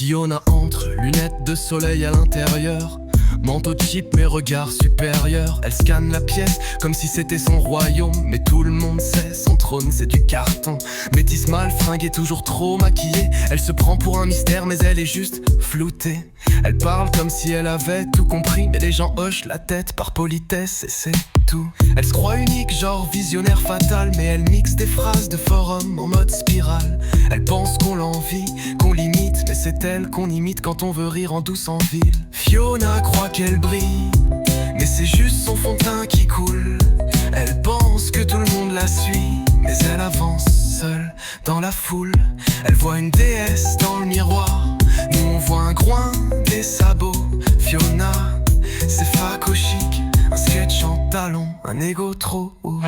Fiona entre, lunettes de soleil à l'intérieur, manteau cheap mais regard supérieur. Elle scanne la pièce comme si c'était son royaume, mais tout le monde sait, son trône c'est du carton. Métisse mal fringuée, toujours trop maquillée. Elle se prend pour un mystère mais elle est juste floutée. Elle parle comme si elle avait tout compris, mais les gens hochent la tête par politesse et c'est tout. Elle se croit unique, genre visionnaire fatal, mais elle mixe des phrases de forum en mode spirale. Elle pense qu'on l'envie, qu'on l'imite, mais c'est elle qu'on imite quand on veut rire en douce en ville. Fiona croit qu'elle brille, mais c'est juste son fond de teint qui coule. Elle pense que tout le monde la suit, mais elle avance seule dans la foule. Elle voit une déesse dans le miroir, nous on voit un groin, des sabots. Fiona, c'est faco chic, un sketch en talons, un ego trop haut.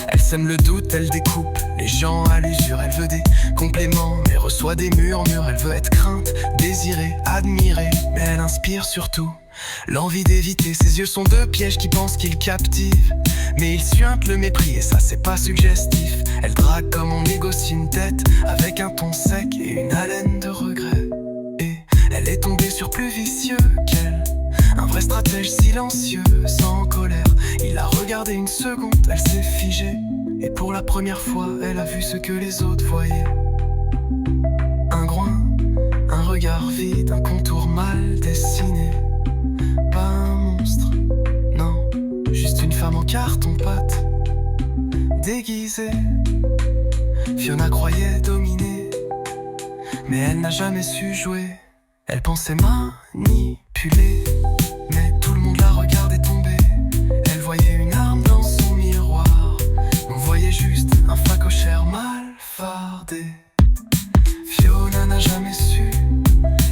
Elle sème le doute, elle découpe les gens à l'usure. Elle veut des compléments, mais reçoit des murmures. Elle veut être crainte, désirée, admirée, mais elle inspire surtout l'envie d'éviter. Ses yeux sont deux pièges qui pensent qu'ils captivent, mais ils suintent le mépris et ça c'est pas suggestif. Elle drague comme on négocie une tête, avec un ton sec et une haleine de regret. Et elle est tombée sur plus vicieux qu'elle, un vrai stratège silencieux, sans colère. Il a regardé une seconde, elle s'est figée, et pour la première fois, elle a vu ce que les autres voyaient. Un groin, un regard vide, un contour mal dessiné. Pas un monstre, non, juste une femme en carton-pâte, déguisée. Fiona croyait dominer, mais elle n'a jamais su jouer. Elle pensait manipuler, mais tout le monde la regardait tomber. Elle voyait une arme dans son miroir, on voyait juste un facochère mal fardé. Fiona n'a jamais su,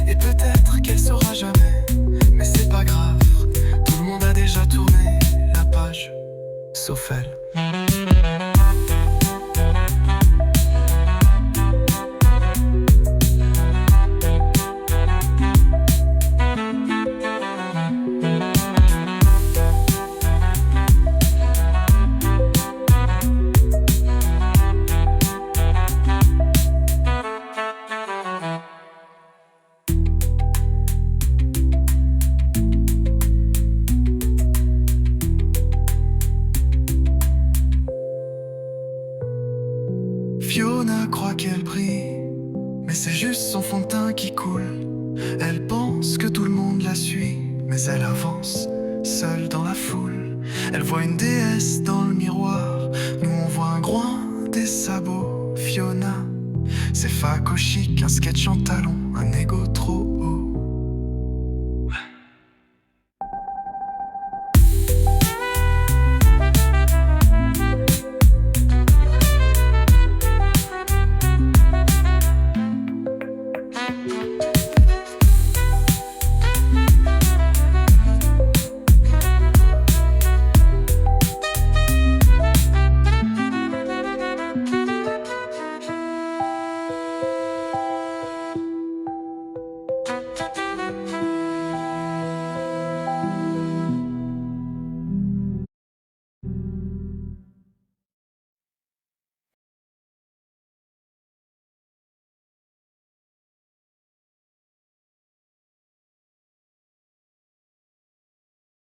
et peut-être qu'elle saura jamais, mais c'est pas grave, tout le monde a déjà tourné la page, sauf elle. Fiona croit qu'elle brille, mais c'est juste son fond de teint qui coule. Elle pense que tout le monde la suit, mais elle avance seule dans la foule. Elle voit une déesse dans le miroir, nous on voit un groin, des sabots. Fiona, c'est faco chic, un sketch en talons, un ego trop